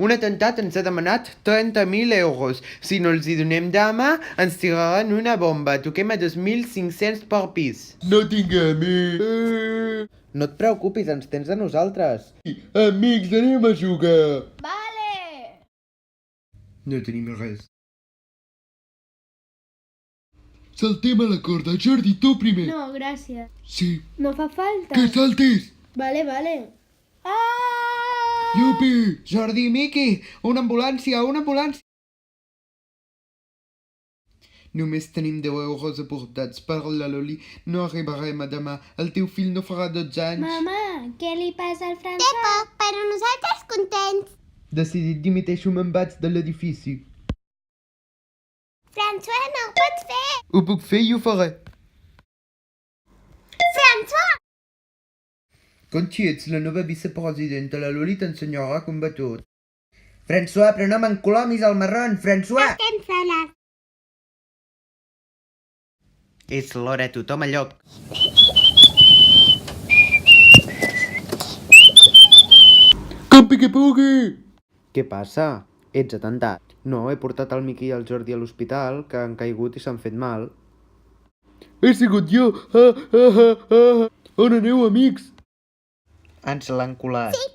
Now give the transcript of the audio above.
Un atemptat ens ha demanat 30.000 euros. Si no els hi donem demà, ens tiraran una bomba. Toquem a 2.500 per pis. No tinc amics. No et preocupis, ens tens a nosaltres. Amics, anem a jugar. Vale! No tenim res. Saltem a la corda. Jordi, tu primer. No, gràcies. Sí. No fa falta. Que saltis. Vale, vale. Ah! Yupi. Jordi i Miqui, una ambulància, una ambulància. Només tenim 10 euros aportats per la Loli. No arribarem a demà. El teu fill no farà 12 anys. Mama, què li passa al Té François? poc, però nosaltres contents. Decidit dimiteixo, me'n vaig de l'edifici. François, no ho pots fer. Ho puc fer i ho faré. François! Conchi, ets la nova vicepresidenta. La Loli t'ensenyarà com va tot. François, però no m'encolomis el marron, François! Estem soles. És l'hora, tothom a lloc. Campi que pugui. Què passa? Ets atemptat. No, he portat el Miqui i el Jordi a l'hospital, que han caigut i s'han fet mal. He sigut jo. On aneu, amics? Ens l'han colat. Sí,